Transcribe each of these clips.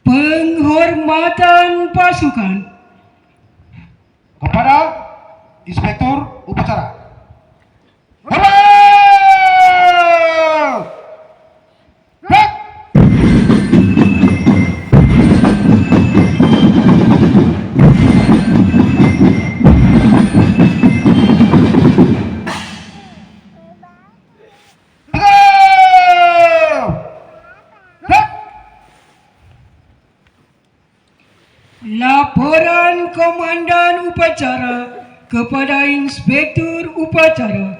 Penghormatan pasukan kepada Inspektur Upacara. Laporan Komandan Upacara kepada Inspektur Upacara.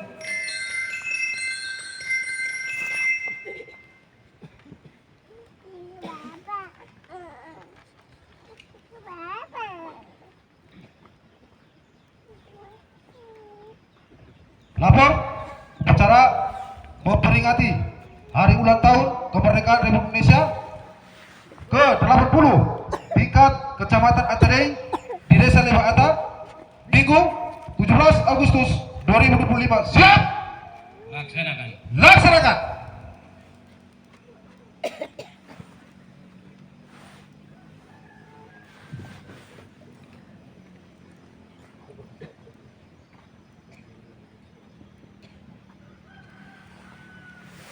Lapor upacara memperingati Hari Ulang Tahun Kemerdekaan Republik Indonesia ke-80 tingkat Kecamatan Atadei di Desa Lembah Ata, Minggu 17 Agustus 2025. Siap? Laksanakan. Laksanakan.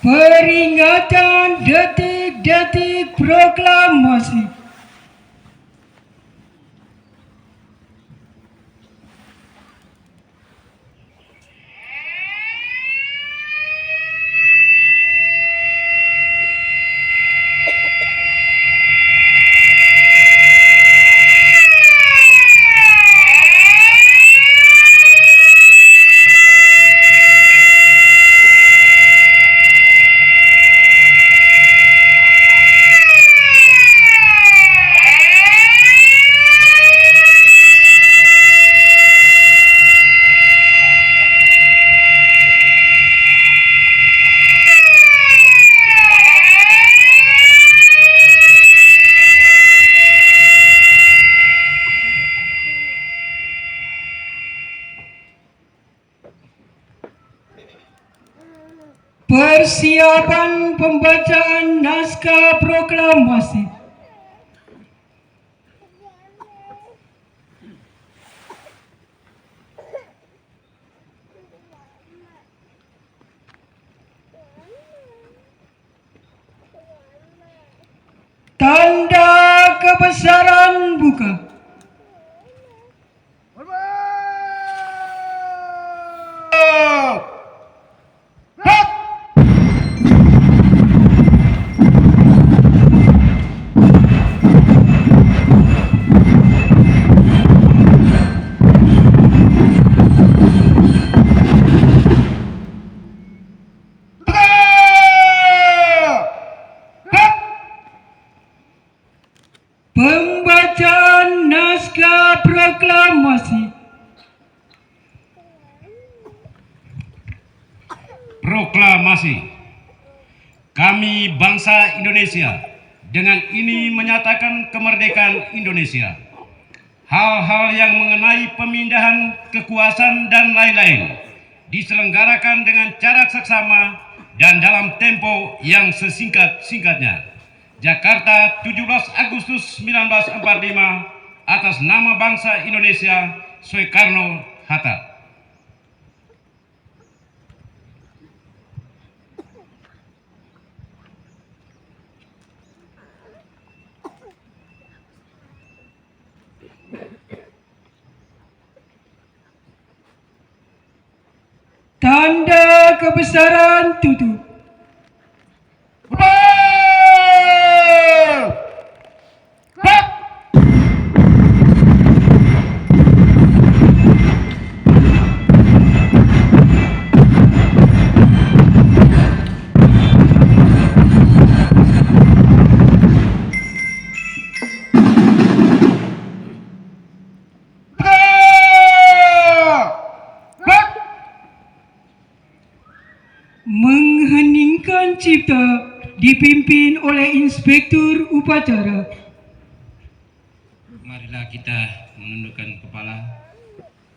Peringatan detik-detik proklamasi. Persiapan pembacaan naskah proklamasi. Tanda kebesaran buka. Pembacaan naskah proklamasi. Proklamasi. Kami bangsa Indonesia dengan ini menyatakan kemerdekaan Indonesia. Hal-hal yang mengenai pemindahan kekuasaan dan lain-lain diselenggarakan dengan cara seksama dan dalam tempo yang sesingkat-singkatnya. Jakarta, 17 Agustus 1945, atas nama bangsa Indonesia Soekarno-Hatta. Tanda kebesaran tutup. Mengheningkan cipta dipimpin oleh Inspektur Upacara. Marilah kita menundukkan kepala,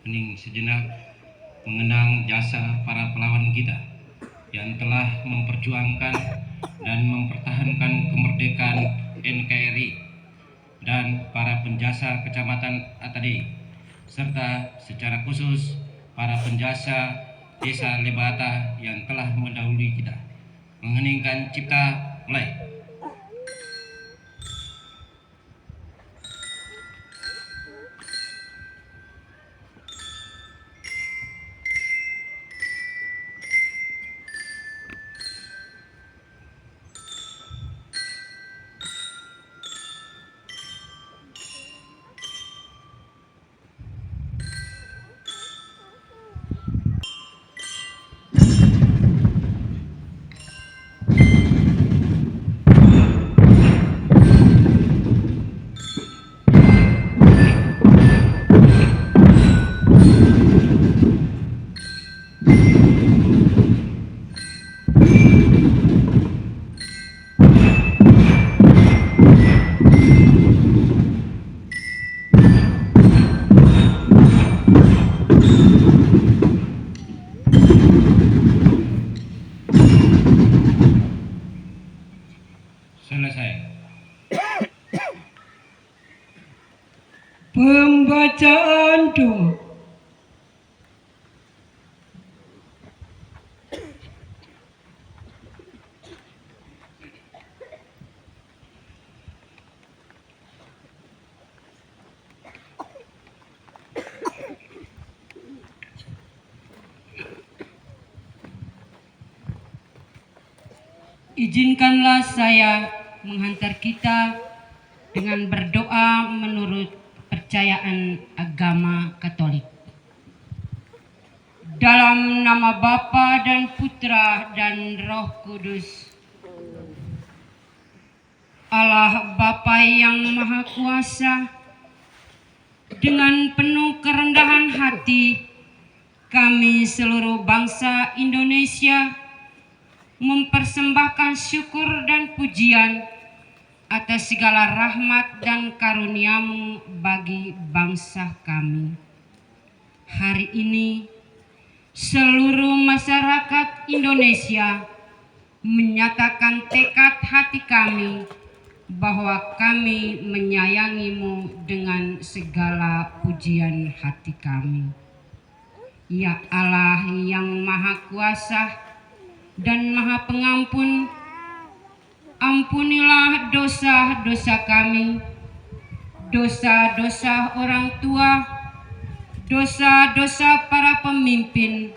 hening sejenak, mengenang jasa para pahlawan kita yang telah memperjuangkan dan mempertahankan kemerdekaan NKRI, dan para penjasa Kecamatan Atadi, serta secara khusus para penjasa Desa Lebata yang telah mendahului kita. Mengheningkan cipta, mulai. Selesai. Pembacaan doa. Izinkanlah saya menghantar kita dengan berdoa menurut percayaan agama Katolik. Dalam nama Bapa dan Putra dan Roh Kudus. Allah Bapa yang Maha Kuasa, dengan penuh kerendahan hati kami seluruh bangsa Indonesia mempersembahkan syukur dan pujian atas segala rahmat dan karunia-Mu bagi bangsa kami. Hari ini seluruh masyarakat Indonesia menyatakan tekad hati kami bahwa kami menyayangi-Mu dengan segala pujian hati kami. Ya Allah yang Maha Kuasa dan Maha Pengampun, ampunilah dosa-dosa kami, dosa-dosa orang tua, dosa-dosa para pemimpin,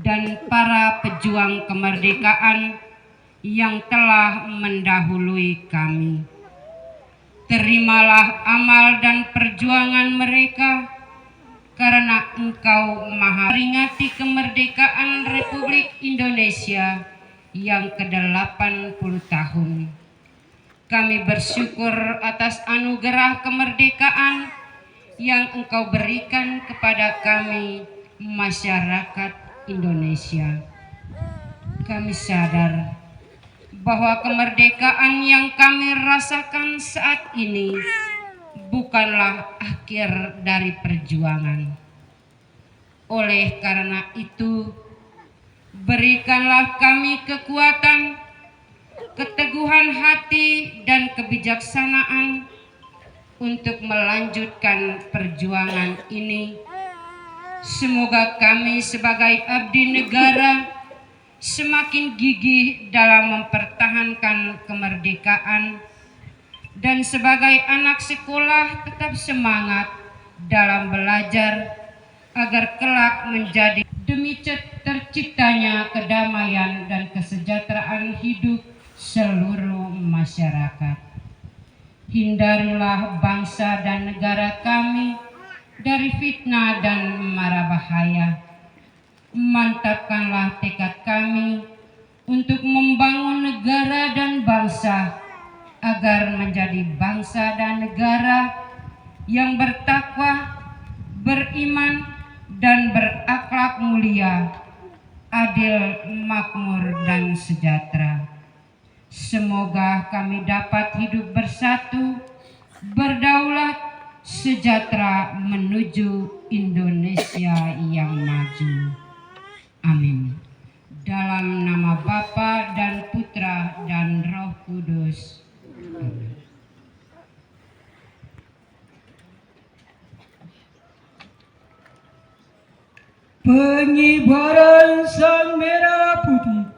dan para pejuang kemerdekaan yang telah mendahului kami. Terimalah amal dan perjuangan mereka, karena Engkau Maha peringati kemerdekaan Republik Indonesia yang ke-80 tahun. Kami bersyukur atas anugerah kemerdekaan yang Engkau berikan kepada kami, masyarakat Indonesia. Kami sadar bahwa kemerdekaan yang kami rasakan saat ini bukanlah akhir dari perjuangan. Oleh karena itu, berikanlah kami kekuatan, keteguhan hati, dan kebijaksanaan untuk melanjutkan perjuangan ini. Semoga kami sebagai abdi negara semakin gigih dalam mempertahankan kemerdekaan dan sebagai anak sekolah tetap semangat dalam belajar agar kelak menjadi demi terciptanya kedamaian dan kesejahteraan hidup seluruh masyarakat. Hindarilah bangsa dan negara kami dari fitnah dan mara bahaya. Mantapkanlah tekad kami untuk membangun negara dan bangsa agar menjadi bangsa dan negara yang bertakwa, beriman, dan berakhlak mulia, adil, makmur, dan sejahtera. Semoga kami dapat hidup bersatu, berdaulat, sejahtera menuju Indonesia yang maju. Amin. Dalam nama Bapa dan Putra dan Roh Kudus. Amin. Pengibaran Sang Merah Putih.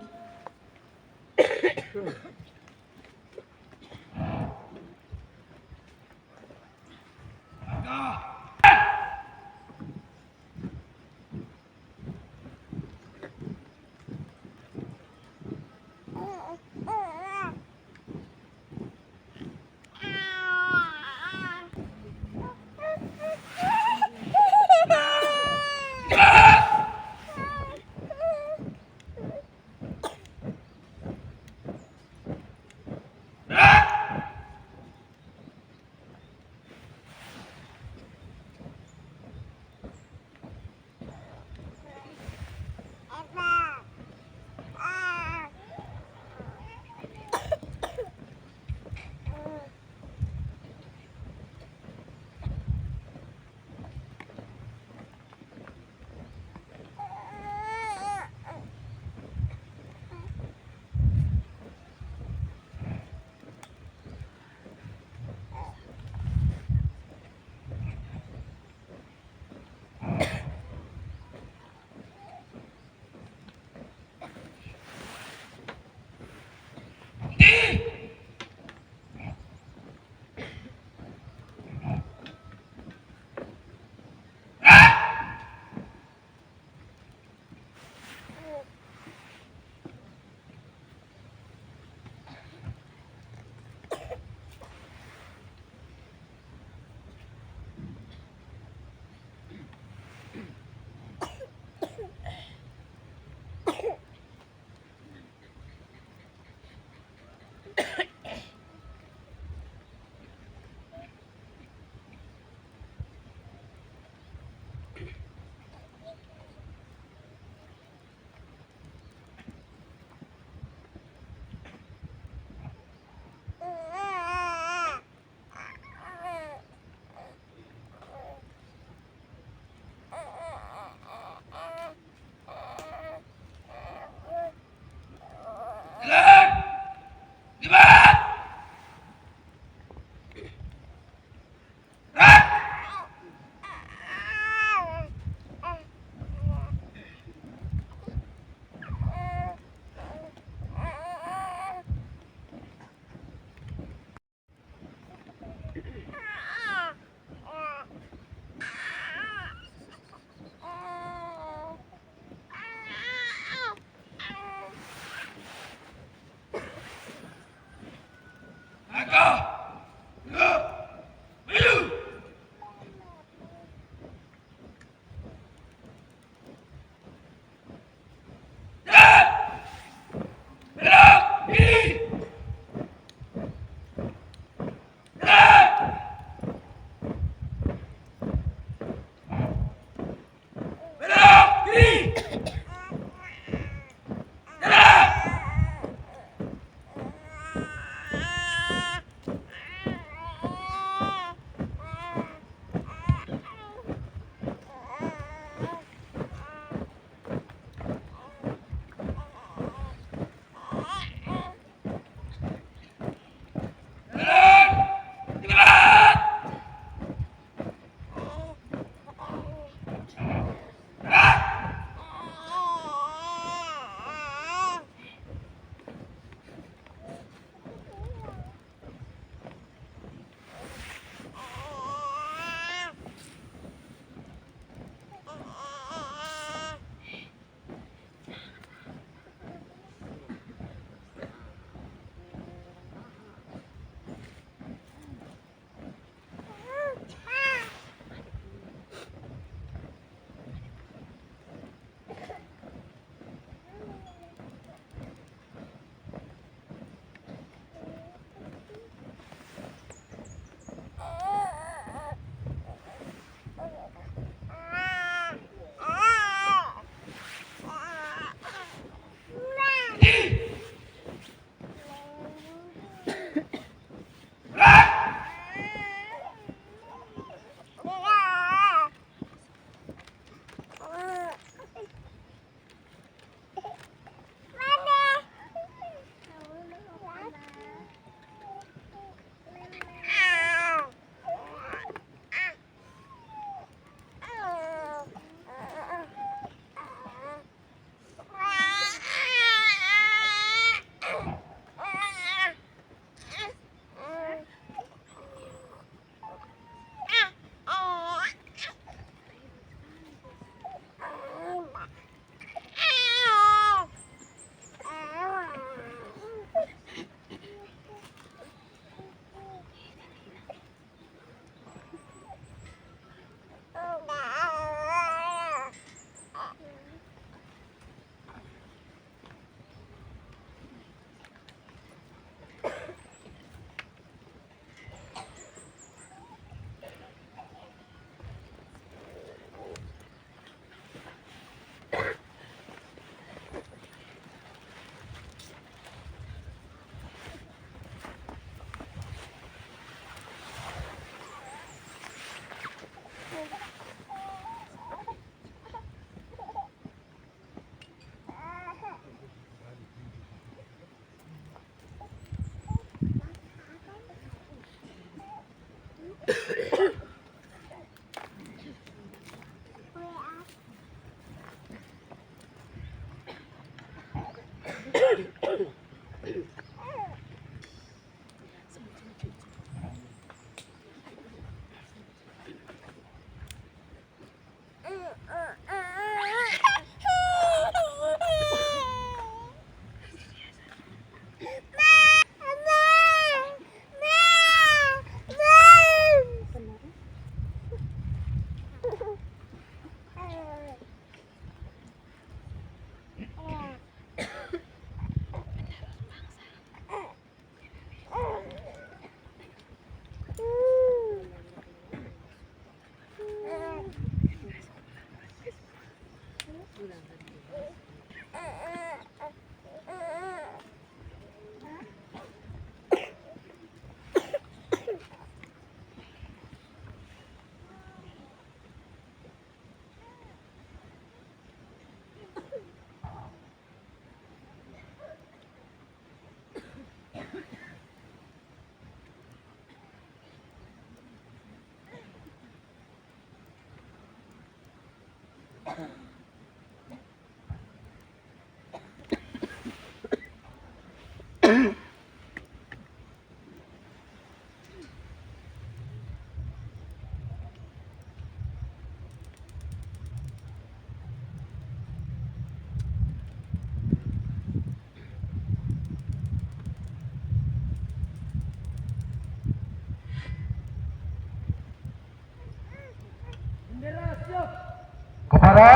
Kepada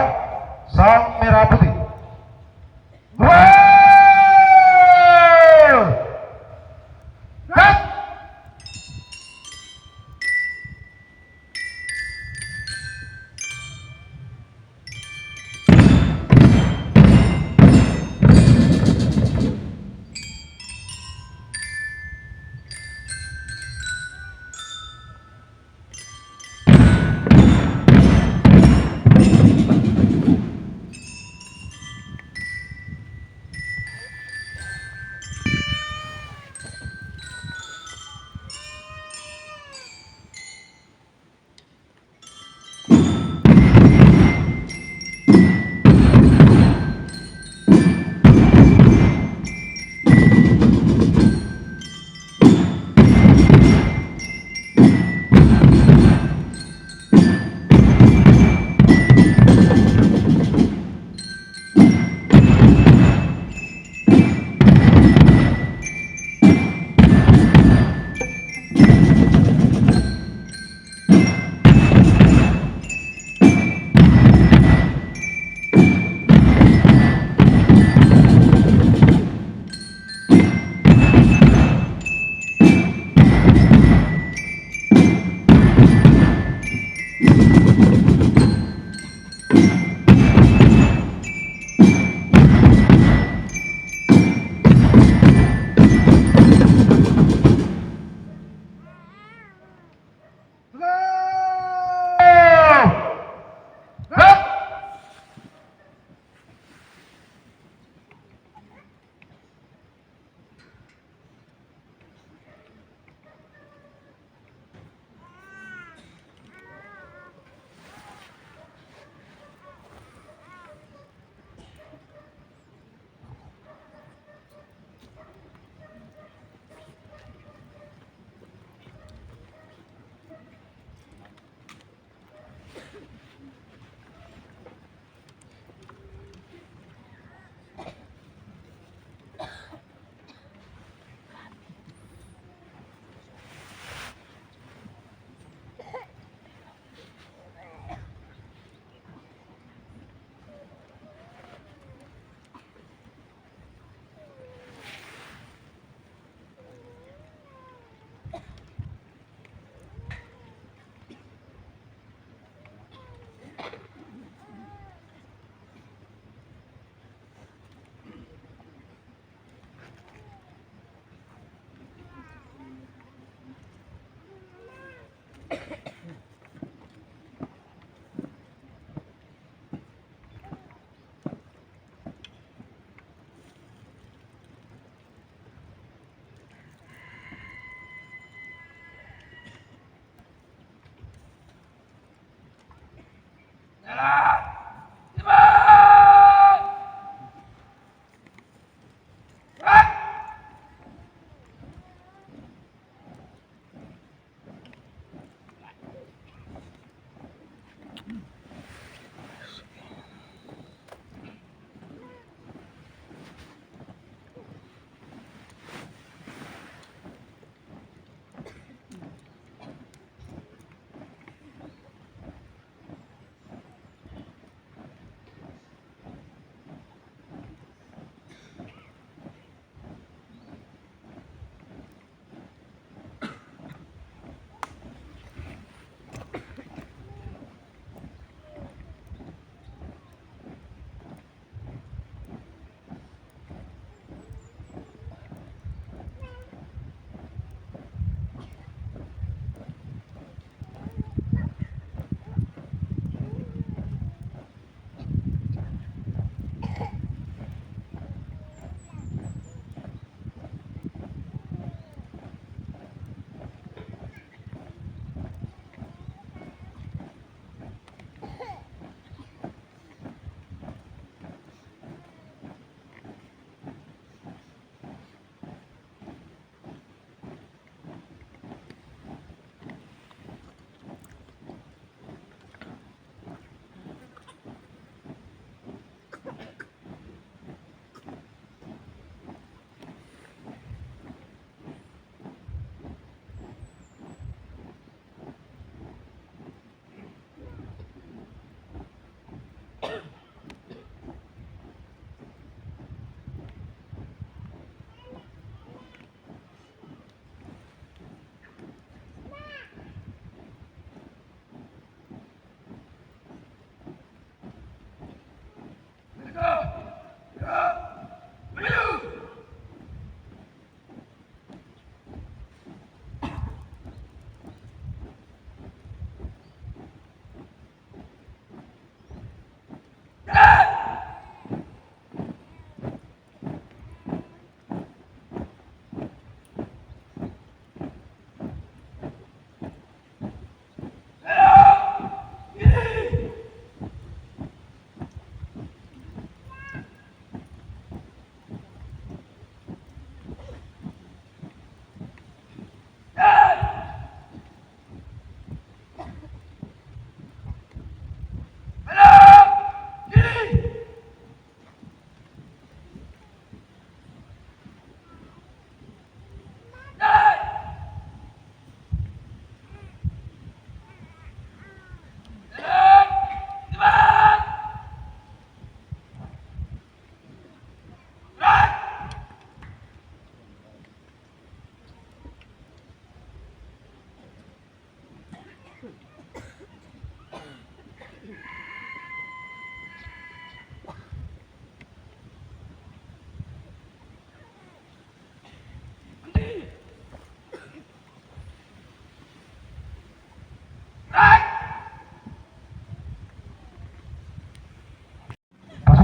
Sang Merah Putih.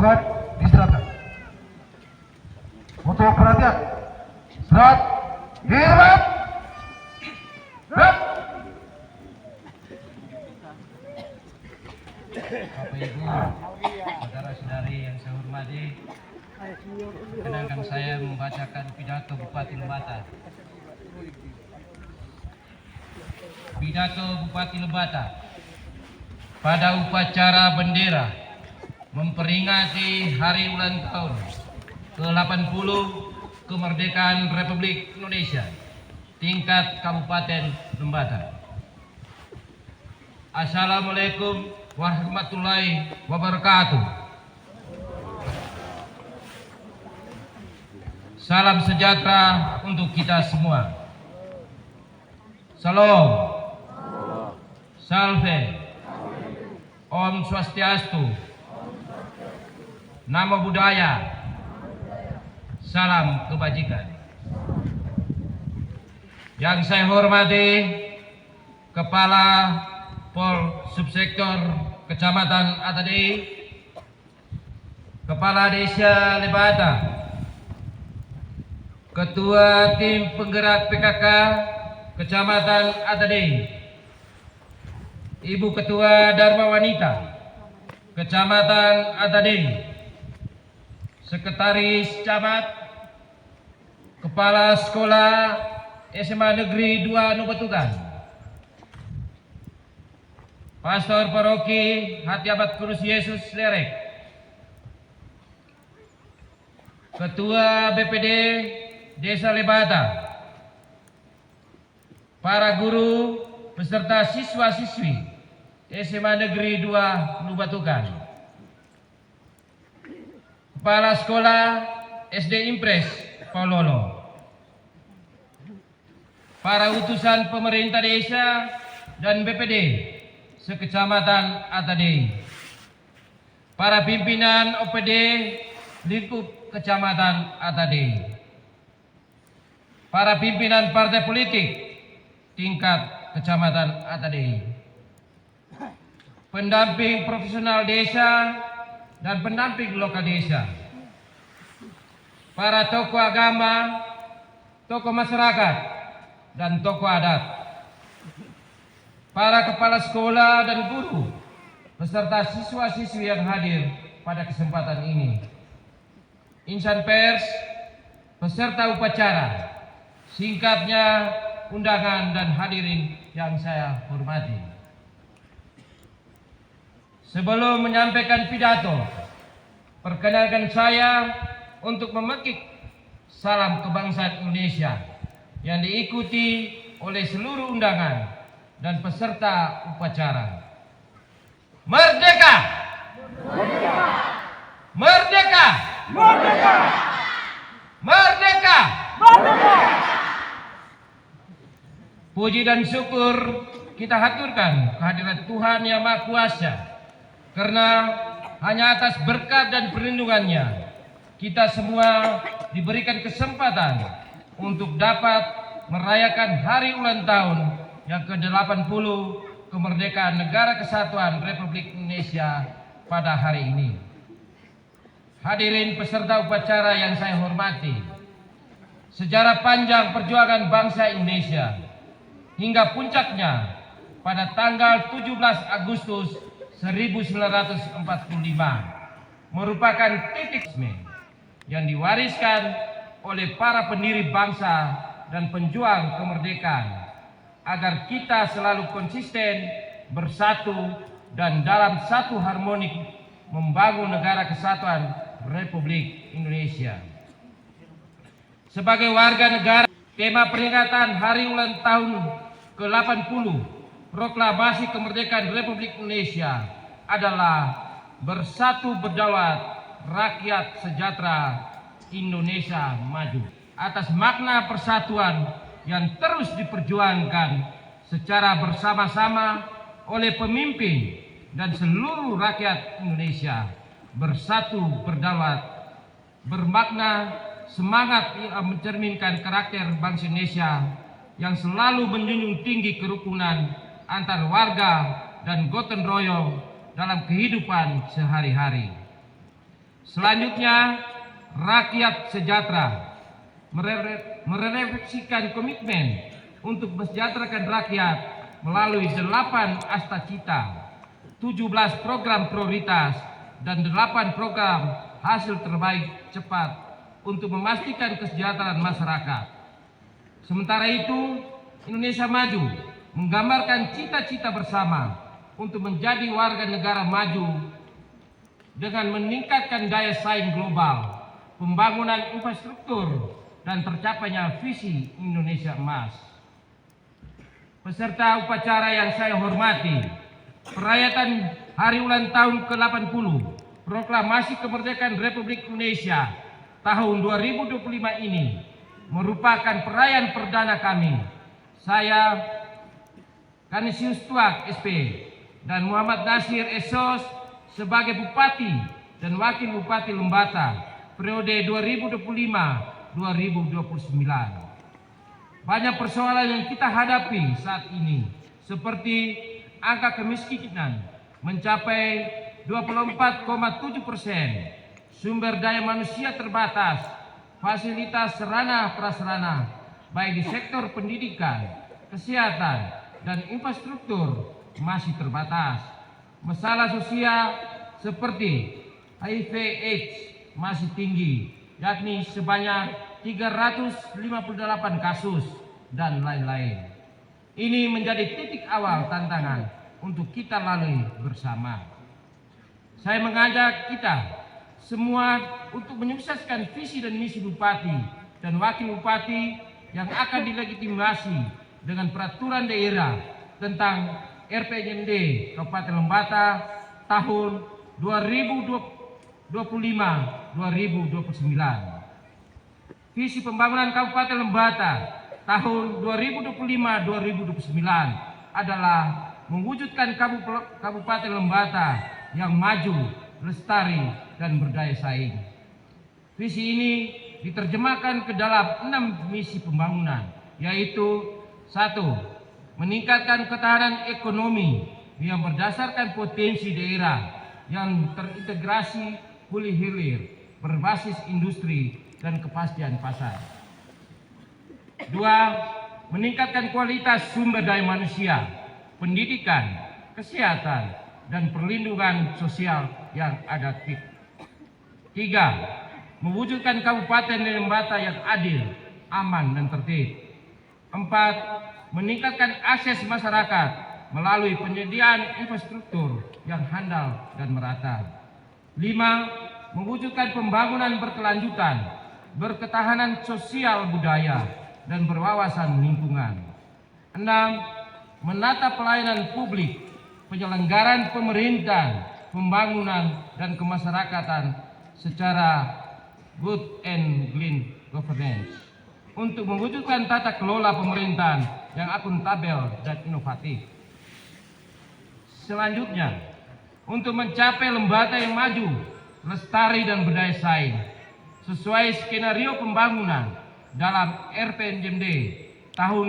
pasukan diserahkan. Untuk perhatian, serat, hirmat, rap. Bapak Ibu, saudara-saudari yang saya hormati, perkenankan saya membacakan pidato Bupati Lebata. Pidato Bupati Lebata pada upacara bendera memperingati hari ulang tahun ke-80 kemerdekaan Republik Indonesia tingkat Kabupaten Lembata. Assalamualaikum warahmatullahi wabarakatuh. Salam sejahtera untuk kita semua. Salam, salve, Om Swastiastu, Namo Buddhaya, salam kebajikan. Yang saya hormati Kepala Pol Subsektor Kecamatan Atadei, Kepala Desa Lebata, Ketua Tim Penggerak PKK Kecamatan Atadei, Ibu Ketua Dharma Wanita Kecamatan Atadei, Sekretaris Camat, Kepala Sekolah SMA Negeri 2 Nubetukan, Pastor Paroki Hati Abad Kudus Yesus Lerek, Ketua BPD Desa Lebata, para guru beserta siswa-siswi SMA Negeri 2 Nubetukan, Kepala Sekolah SD Impres Paulolo, para utusan pemerintah desa dan BPD sekecamatan Atadei, para pimpinan OPD lingkup kecamatan Atadei, para pimpinan partai politik tingkat kecamatan Atadei, pendamping profesional desa dan pendamping lokal desa, para tokoh agama, tokoh masyarakat, dan tokoh adat, para kepala sekolah dan guru, beserta siswa-siswi yang hadir pada kesempatan ini, insan pers, peserta upacara, singkatnya undangan dan hadirin yang saya hormati. Sebelum menyampaikan pidato, perkenankan saya untuk memekik salam kebangsaan Indonesia yang diikuti oleh seluruh undangan dan peserta upacara. Merdeka! Merdeka! Merdeka! Merdeka! Merdeka! Merdeka! Puji dan syukur kita haturkan kehadirat Tuhan Yang Maha Kuasa, karena hanya atas berkat dan perlindungannya kita semua diberikan kesempatan untuk dapat merayakan hari ulang tahun yang ke-80 kemerdekaan Negara Kesatuan Republik Indonesia pada hari ini. Hadirin peserta upacara yang saya hormati, sejarah panjang perjuangan bangsa Indonesia hingga puncaknya pada tanggal 17 Agustus 1945 merupakan titik yang diwariskan oleh para pendiri bangsa dan pejuang kemerdekaan agar kita selalu konsisten, bersatu, dan dalam satu harmoni membangun negara kesatuan Republik Indonesia. Sebagai warga negara, tema peringatan hari ulang tahun ke-80 Proklamasi Kemerdekaan Republik Indonesia adalah bersatu berdaulat, rakyat sejahtera, Indonesia maju. Atas makna persatuan yang terus diperjuangkan secara bersama-sama oleh pemimpin dan seluruh rakyat Indonesia, bersatu berdaulat bermakna semangat yang mencerminkan karakter bangsa Indonesia yang selalu menjunjung tinggi kerukunan antar warga dan gotong royong dalam kehidupan sehari-hari. Selanjutnya, rakyat sejahtera merefleksikan komitmen untuk mensejahterakan rakyat melalui 8 asta cita, 17 program prioritas, dan 8 program hasil terbaik cepat untuk memastikan kesejahteraan masyarakat. Sementara itu, Indonesia Maju menggambarkan cita-cita bersama untuk menjadi warga negara maju dengan meningkatkan daya saing global, pembangunan infrastruktur, dan tercapainya visi Indonesia Emas. Peserta upacara yang saya hormati, perayaan Hari Ulang Tahun ke-80 Proklamasi Kemerdekaan Republik Indonesia tahun 2025 ini merupakan perayaan perdana kami. Saya, Kanisius Tuak SP, dan Muhammad Nasir Esos sebagai Bupati dan Wakil Bupati Lembata periode 2025-2029. Banyak persoalan yang kita hadapi saat ini, seperti angka kemiskinan mencapai 24,7%, sumber daya manusia terbatas, fasilitas sarana prasarana baik di sektor pendidikan, kesehatan, dan infrastruktur masih terbatas. Masalah sosial seperti HIV/AIDS masih tinggi, yakni sebanyak 358 kasus dan lain-lain. Ini menjadi titik awal tantangan untuk kita lalui bersama. Saya mengajak kita semua untuk menyukseskan visi dan misi Bupati dan Wakil Bupati yang akan dilegitimasi dengan peraturan daerah tentang RPJMD Kabupaten Lembata tahun 2025-2029. Visi pembangunan Kabupaten Lembata tahun 2025-2029 adalah mewujudkan Kabupaten Lembata yang maju, lestari, dan berdaya saing. Visi ini diterjemahkan ke dalam 6 misi pembangunan, yaitu 1. Meningkatkan ketahanan ekonomi yang berdasarkan potensi daerah yang terintegrasi hulu hilir berbasis industri dan kepastian pasar. 2. Meningkatkan kualitas sumber daya manusia, pendidikan, kesehatan, dan perlindungan sosial yang adaptif. 3. Mewujudkan Kabupaten Lembata yang adil, aman, dan tertib. 4. Meningkatkan akses masyarakat melalui penyediaan infrastruktur yang handal dan merata. 5. Mewujudkan pembangunan berkelanjutan, berketahanan sosial budaya, dan berwawasan lingkungan. 6. Menata pelayanan publik, penyelenggaraan pemerintahan, pembangunan, dan kemasyarakatan secara good and clean governance untuk mewujudkan tata kelola pemerintahan yang akuntabel dan inovatif. Selanjutnya, untuk mencapai Lembata yang maju, lestari, dan berdaya saing sesuai skenario pembangunan dalam RPJMD tahun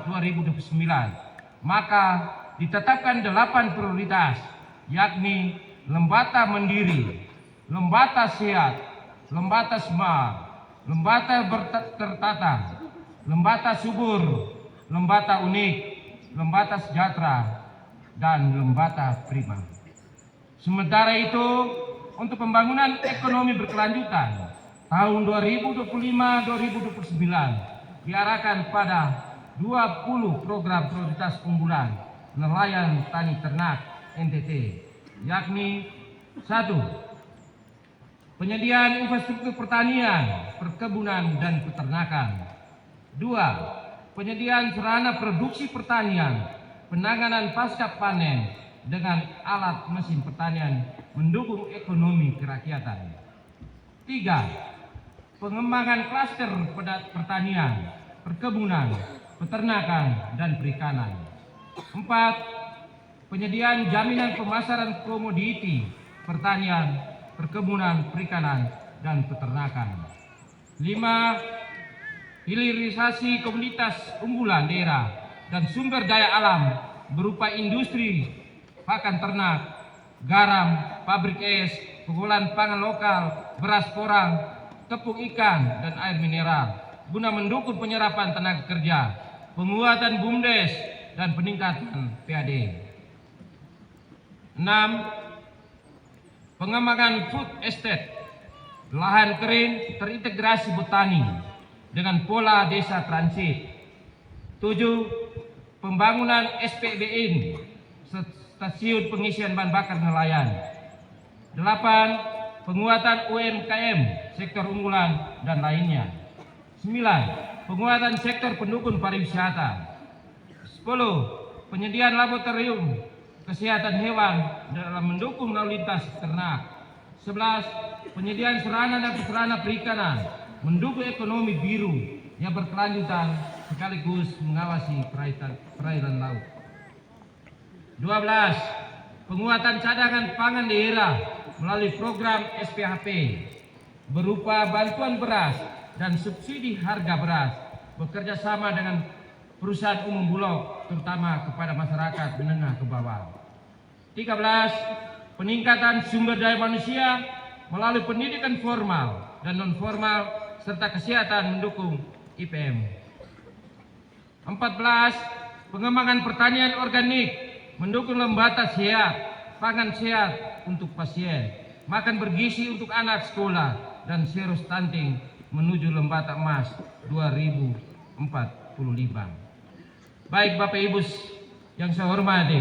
2025-2029, maka ditetapkan 8 prioritas, yakni Lembata Mandiri, Lembata Sehat, Lembata Smart, Lembata Tertata, Lembata Subur, Lembata Unik, Lembata Sejahtera, dan Lembata Prima. Sementara itu, untuk pembangunan ekonomi berkelanjutan tahun 2025-2029 diarahkan pada 20 program prioritas unggulan nelayan tani ternak NTT, yakni 1. Penyediaan infrastruktur pertanian, perkebunan, dan peternakan. 2. Penyediaan sarana produksi pertanian, penanganan pasca panen dengan alat mesin pertanian mendukung ekonomi kerakyatan. 3. Pengembangan klaster pertanian, perkebunan, peternakan, dan perikanan. 4. Penyediaan jaminan pemasaran komoditi pertanian, perkebunan, perikanan, dan peternakan. 5. Hilirisasi komunitas unggulan daerah dan sumber daya alam berupa industri, pakan ternak, garam, pabrik es, pengolahan pangan lokal, beras porang, tepung ikan, dan air mineral, guna mendukung penyerapan tenaga kerja, penguatan BUMDes, dan peningkatan PAD. 6. Pengembangan food estate, lahan kering terintegrasi botani dengan pola desa transit. 7. Pembangunan SPBN, stasiun pengisian bahan bakar nelayan. 8. Penguatan UMKM, sektor unggulan dan lainnya. 9. Penguatan sektor pendukung pariwisata. 10. Penyediaan laboratorium kesehatan hewan dalam mendukung lalu lintas ternak. 11. Penyediaan sarana dan prasarana perikanan mendukung ekonomi biru yang berkelanjutan sekaligus mengawasi perairan laut. 12. Penguatan cadangan pangan daerah melalui program SPHP berupa bantuan beras dan subsidi harga beras, bekerja sama dengan perusahaan umum Bulog, terutama kepada masyarakat menengah ke bawah. 13. Peningkatan sumber daya manusia melalui pendidikan formal dan non formal serta kesehatan mendukung IPM. 14. Pengembangan pertanian organik mendukung lembata sehat, pangan sehat untuk pasien, makan bergizi untuk anak sekolah, dan zero stunting menuju lembata emas 2045. Baik Bapak Ibu yang saya hormati,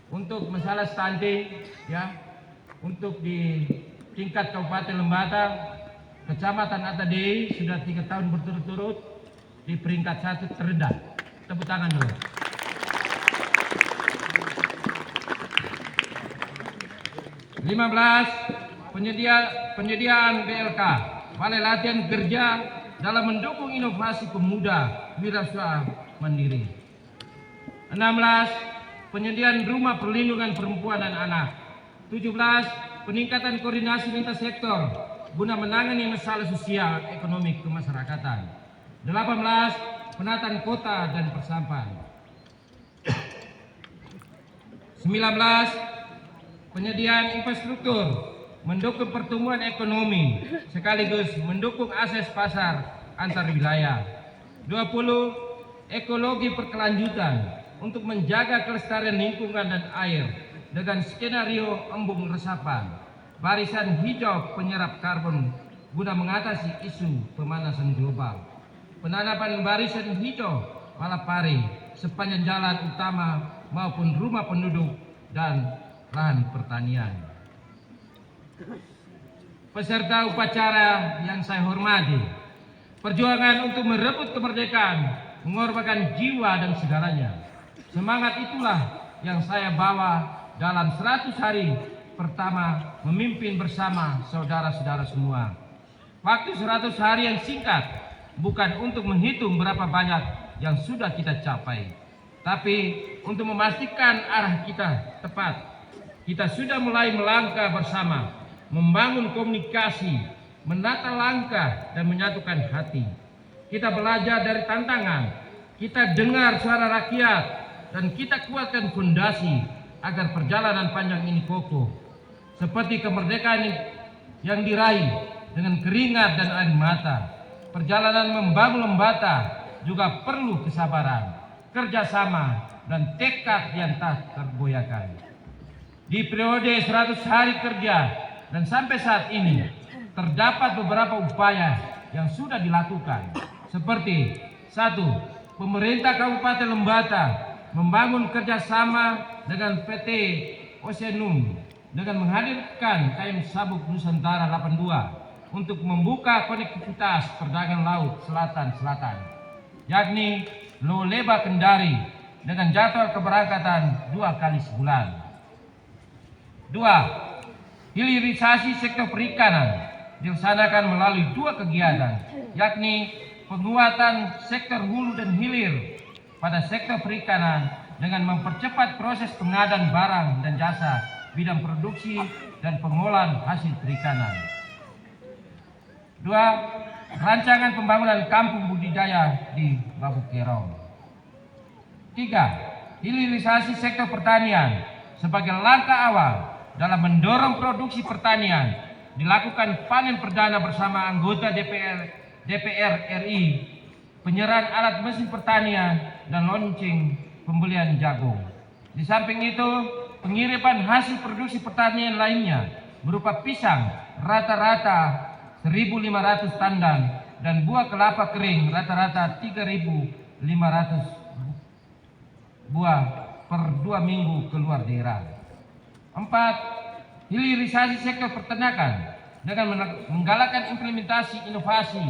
untuk masalah stunting ya, untuk di tingkat Kabupaten Lembata, Kecamatan Atadei sudah 3 tahun berturut-turut di peringkat 1 terendah. Tepuk tangan dulu. Penyediaan BLK, Balai Latihan Kerja, dalam mendukung inovasi pemuda wirausaha mandiri. 16. Penyediaan rumah perlindungan perempuan dan anak. 17. Peningkatan koordinasi lintas sektor guna menangani masalah sosial ekonomi kemasyarakatan. 18. Penataan kota dan persampahan. 19. Penyediaan infrastruktur mendukung pertumbuhan ekonomi sekaligus mendukung akses pasar antar wilayah. 20. Ekologi berkelanjutan untuk menjaga kelestarian lingkungan dan air dengan skenario embung resapan, barisan hijau penyerap karbon guna mengatasi isu pemanasan global, penanaman barisan hijau palapari sepanjang jalan utama maupun rumah penduduk dan lahan pertanian. Peserta upacara yang saya hormati, perjuangan untuk merebut kemerdekaan mengorbankan jiwa dan segalanya. Semangat itulah yang saya bawa dalam 100 hari pertama memimpin bersama saudara-saudara semua. Waktu 100 hari yang singkat bukan untuk menghitung berapa banyak yang sudah kita capai, tapi untuk memastikan arah kita tepat. Kita sudah mulai melangkah bersama, membangun komunikasi, menata langkah dan menyatukan hati. Kita belajar dari tantangan, kita dengar suara rakyat, dan kita kuatkan fondasi agar perjalanan panjang ini kokoh. Seperti kemerdekaan yang diraih dengan keringat dan air mata, perjalanan membangun Lembata juga perlu kesabaran, kerjasama, dan tekad yang tak tergoyahkan. Di periode 100 hari kerja dan sampai saat ini, terdapat beberapa upaya yang sudah dilakukan, seperti 1. Pemerintah Kabupaten Lembata membangun kerjasama dengan PT Oceanum dengan menghadirkan KM Sabuk Nusantara 82 untuk membuka konektivitas perdagangan laut selatan-selatan, yakni Loleba Kendari dengan jadwal keberangkatan 2 kali sebulan. 2. Hilirisasi sektor perikanan dilaksanakan melalui 2 kegiatan, yakni penguatan sektor hulu dan hilir pada sektor perikanan dengan mempercepat proses pengadaan barang dan jasa bidang produksi dan pengolahan hasil perikanan. 2. Rancangan pembangunan kampung budidaya di Babukerong. 3. Hilirisasi sektor pertanian sebagai langkah awal dalam mendorong produksi pertanian, dilakukan panen perdana bersama anggota DPR RI, penyerahan alat mesin pertanian, dan launching pembelian jagung. Di samping itu, pengiriman hasil produksi pertanian lainnya berupa pisang rata-rata 1.500 tandan dan buah kelapa kering rata-rata 3.500 buah per 2 minggu keluar daerah. 4. Hilirisasi sektor peternakan dengan menggalakkan implementasi inovasi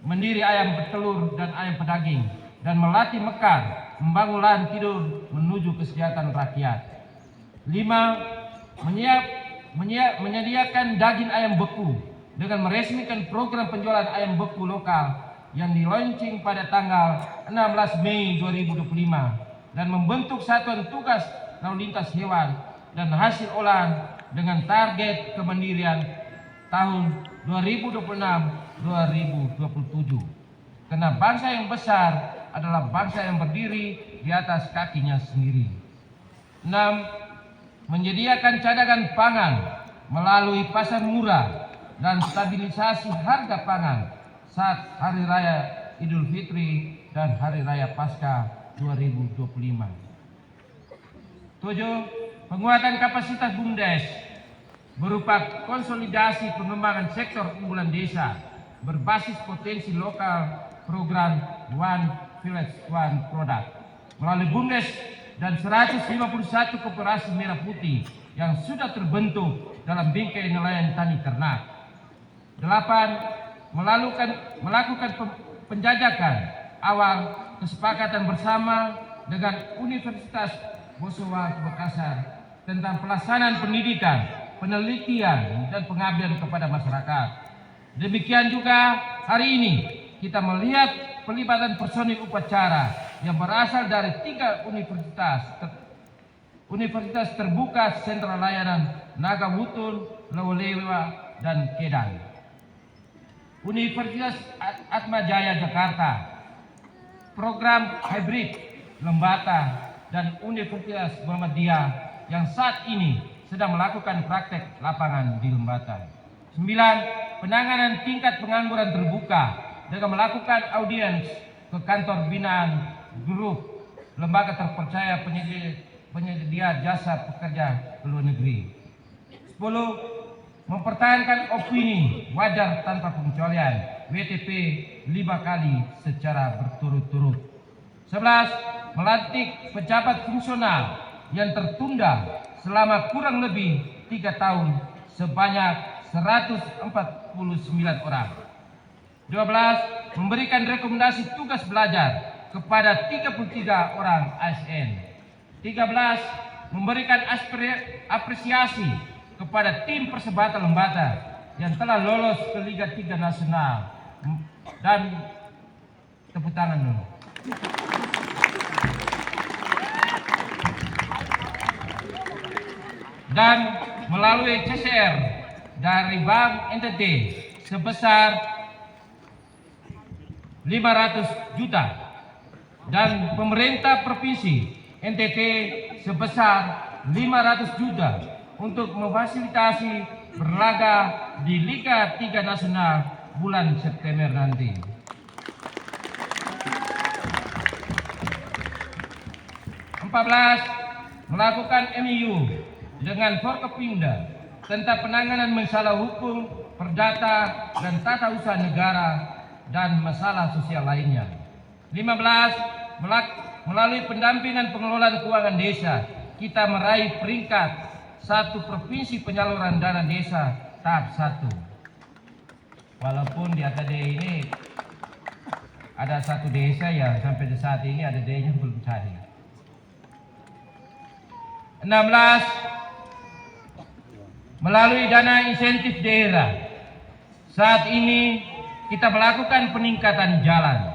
mandiri ayam petelur dan ayam pedaging dan melatih mekar membangun lahan tidur menuju kesejahteraan rakyat. 5. Menyediakan daging ayam beku dengan meresmikan program penjualan ayam beku lokal yang di-launching pada tanggal 16 Mei 2025 dan membentuk satuan tugas lalu lintas hewan dan hasil olahan dengan target kemandirian tahun 2026-2027. Karena bangsa yang besar adalah bangsa yang berdiri di atas kakinya sendiri. 6. Menyediakan cadangan pangan melalui pasar murah dan stabilisasi harga pangan saat Hari Raya Idul Fitri dan Hari Raya Paskah 2025. 7. Penguatan kapasitas BUMDes berupa konsolidasi pengembangan sektor unggulan desa berbasis potensi lokal program One Village One Product melalui BUMDes dan 151 koperasi merah putih yang sudah terbentuk dalam bingkai nelayan tani ternak. 8. Melakukan penjajakan awal kesepakatan bersama dengan Universitas Bosowa Makassar tentang pelaksanaan pendidikan, penelitian, dan pengabdian kepada masyarakat. Demikian juga hari ini kita melihat pelibatan personil upacara yang berasal dari 3 universitas terbuka sentral layanan Naga Wutun, Lawalewa, dan Kedan. Universitas Atmajaya Jakarta, program hybrid Lembata, dan Universitas Muhammadiyah yang saat ini sedang melakukan praktek lapangan di Lembata. 9. Penanganan tingkat pengangguran terbuka dengan melakukan audiens ke kantor binaan grup lembaga terpercaya penyedia jasa pekerja ke luar negeri. 10. Mempertahankan opini wajar tanpa pengecualian WTP 5 kali secara berturut-turut. 11. Melantik pejabat fungsional yang tertunda selama kurang lebih 3 tahun sebanyak 149 orang. 12. Memberikan rekomendasi tugas belajar kepada 33 orang ASN. 13. Memberikan apresiasi kepada tim Persebaya Lembata yang telah lolos ke Liga 3 Nasional. Dan tepuk tangan dulu. Dan melalui CSR dari Bank NTT sebesar 500 juta dan pemerintah provinsi NTT sebesar 500 juta untuk memfasilitasi berlaga di Liga 3 Nasional bulan September nanti. 14. Melakukan MOU dengan Forkopimda tentang penanganan masalah hukum, perdata, dan tata usaha negara dan masalah sosial lainnya. 15. Melalui pendampingan pengelolaan keuangan desa, kita meraih peringkat 1 provinsi penyaluran dana desa tahap 1. Walaupun di ATD ini ada 1 desa yang sampai saat ini ATD-nya belum cair. 16. Melalui dana insentif daerah, saat ini kita melakukan peningkatan jalan,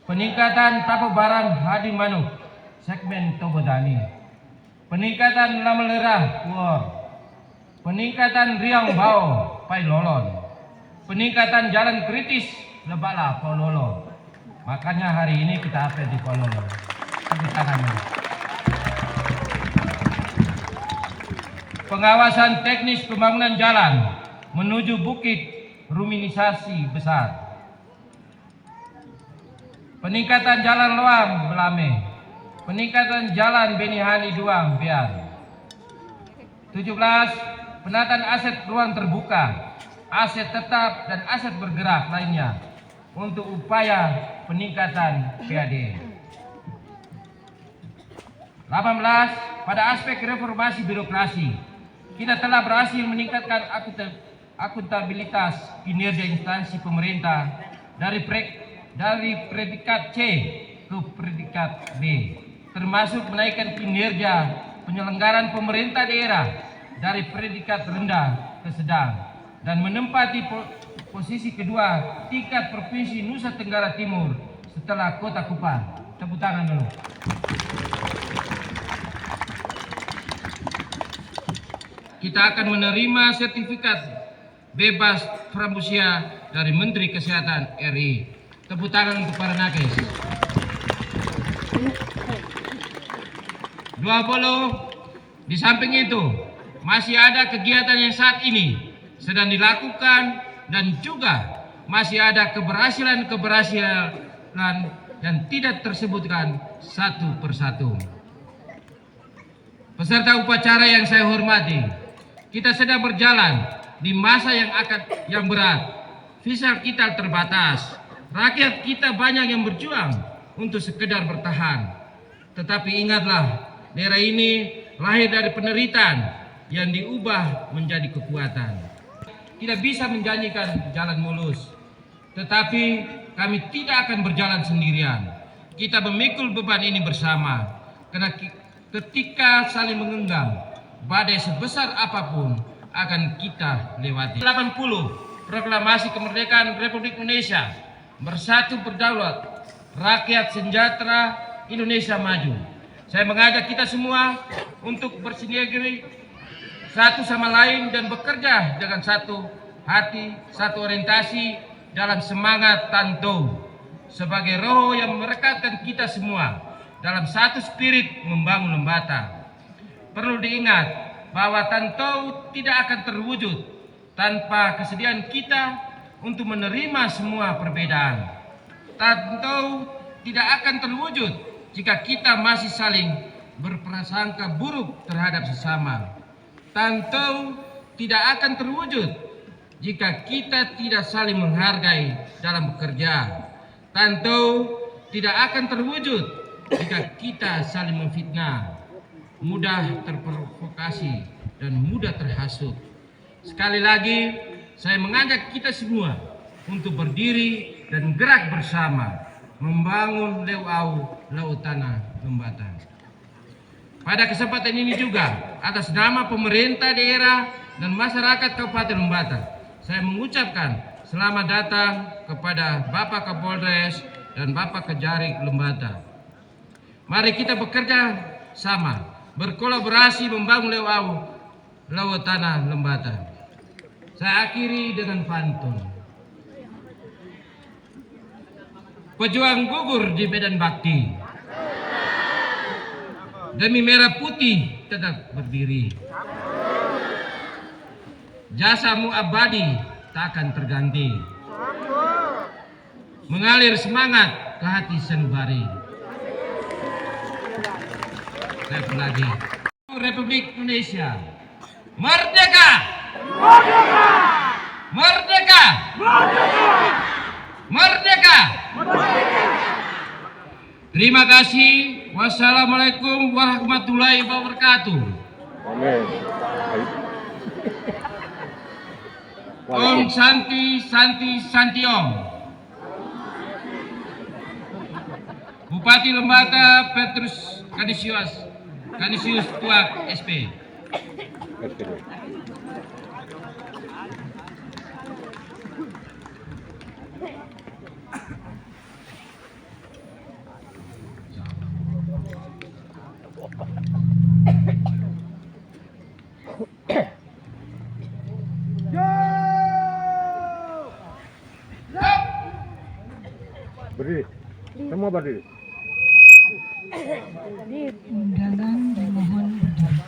peningkatan Tapo Barang Hadi Manuk segmen Tobodani, peningkatan Lamelerah Puor, peningkatan Riang Bao Pai Lolon, peningkatan jalan kritis Lebala Pololo. Makanya hari ini kita apel di Pololo. Tepuk tangan. pengawasan teknis pembangunan jalan menuju Bukit Ruminisasi Besar, peningkatan jalan Loam Belame, peningkatan jalan Benihani Duang Biar. 17. Penataan aset ruang terbuka, aset tetap dan aset bergerak lainnya untuk upaya peningkatan PAD. 18. Pada aspek reformasi birokrasi, kita telah berhasil meningkatkan akuntabilitas kinerja instansi pemerintah dari predikat C ke predikat B, termasuk menaikkan kinerja penyelenggaraan pemerintah daerah dari predikat rendah ke sedang dan menempati posisi kedua tingkat provinsi Nusa Tenggara Timur setelah Kota Kupang. Tepuk tangan dulu. Kita akan menerima sertifikat bebas pramusia dari Menteri Kesehatan RI. Tepuk tangan untuk para nakes. 20. Di samping itu, masih ada kegiatan yang saat ini sedang dilakukan dan juga masih ada keberhasilan yang tidak tersebutkan satu persatu. Peserta upacara yang saya hormati, kita sedang berjalan di masa yang berat. Visa kita terbatas. Rakyat kita banyak yang berjuang untuk sekedar bertahan. Tetapi ingatlah, daerah ini lahir dari penderitaan yang diubah menjadi kekuatan. Tidak bisa menjanjikan jalan mulus, tetapi kami tidak akan berjalan sendirian. Kita memikul beban ini bersama, karena ketika saling menggenggam, badai sebesar apapun akan kita lewati. 80. Proklamasi Kemerdekaan Republik Indonesia, bersatu berdaulat, rakyat sejahtera, Indonesia maju. Saya mengajak kita semua untuk bersinergi satu sama lain dan bekerja dengan satu hati, satu orientasi dalam semangat Tantau sebagai roh yang merekatkan kita semua dalam satu spirit membangun Lembata. Perlu diingat bahwa Tantau tidak akan terwujud tanpa kesediaan kita untuk menerima semua perbedaan. Tantau tidak akan terwujud jika kita masih saling berprasangka buruk terhadap sesama. Tantau tidak akan terwujud jika kita tidak saling menghargai dalam bekerja. Tantau tidak akan terwujud jika kita saling memfitnah, mudah terprovokasi dan mudah terhasut. Sekali lagi, saya mengajak kita semua untuk berdiri dan gerak bersama membangun Leuau Lautana Lembata. Pada kesempatan ini juga, atas nama pemerintah daerah dan masyarakat Kabupaten Lembata, saya mengucapkan selamat datang kepada Bapak Kapolres dan Bapak Kejarik Lembata. Mari kita bekerja sama, berkolaborasi membangun Leuau Lautana Lembata. Saya akhiri dengan pantun. Pejuang gugur di medan bakti, demi merah putih tetap berdiri. Jasamu abadi takkan terganti, mengalir semangat ke hati sanubari. Sekali lagi, Republik Indonesia merdeka! Merdeka! Merdeka! Merdeka! Merdeka! Terima kasih. Wassalamualaikum warahmatullahi wabarakatuh. Amin. Om Santi Santi Santi Om. Bupati Lembata Petrus Kanisius Tuak SP. Berdiri. Semua berdiri. Undangan dimohon berdiri.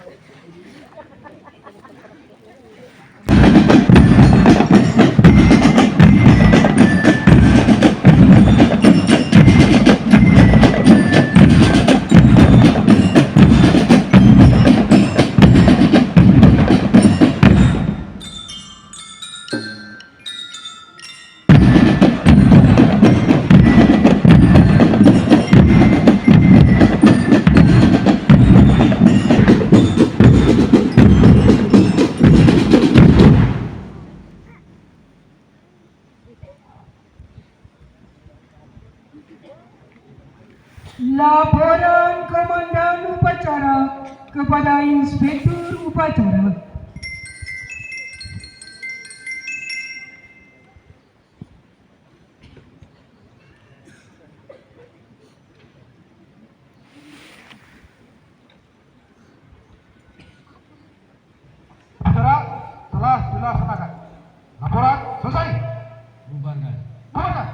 Laporan Komandan Upacara kepada Inspektur Upacara. Upacara telah dilaksanakan. Laporan selesai. Bubarkan. Bubarkan.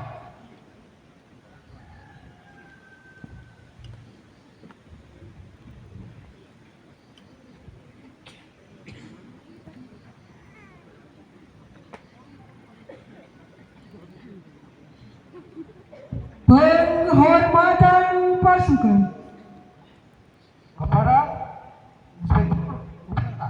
Penghormatan pasukan. Kepada Inspektur Upacara.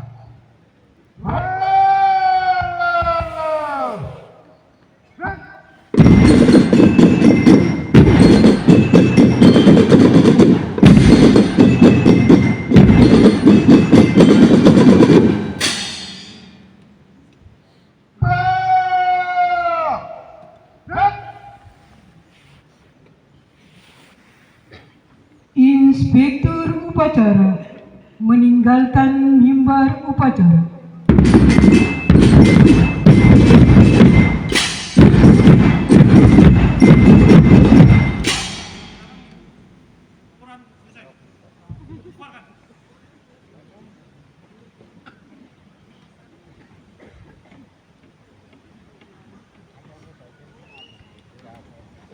Inspektur Upacara meninggalkan mimbar upacara.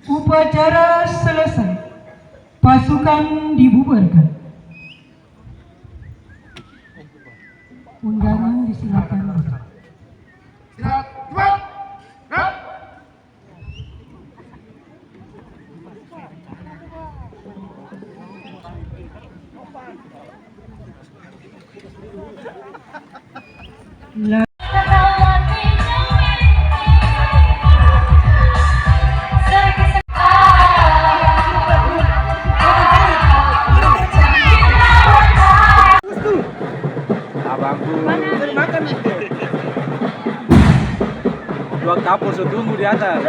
Upacara selesai. Pasukan dibubarkan. Undangan disilakan. Siap, cepat. Gerak. La- Dua kapur setunggu di atas.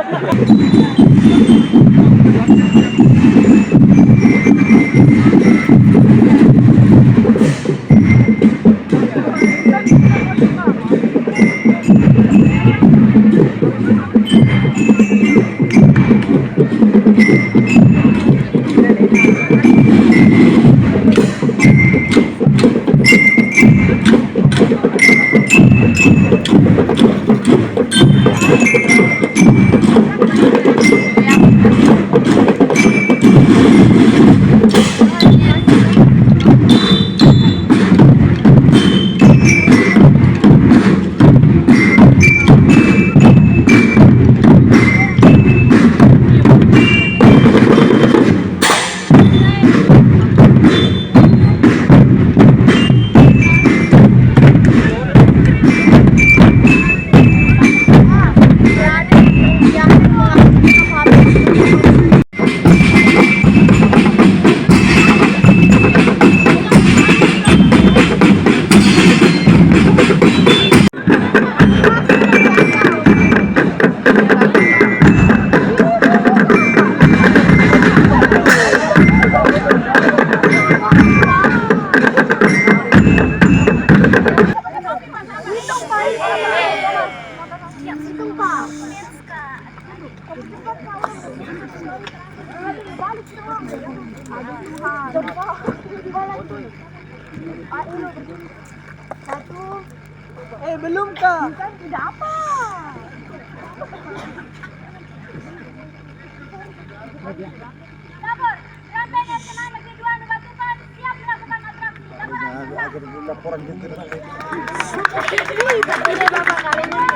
belum kah? Bukan, tidak apa. Lapor, Ramben yang kenal Negeri 2 Nubatukan siap melakukan atraksi. Laporan Bapak kali ini.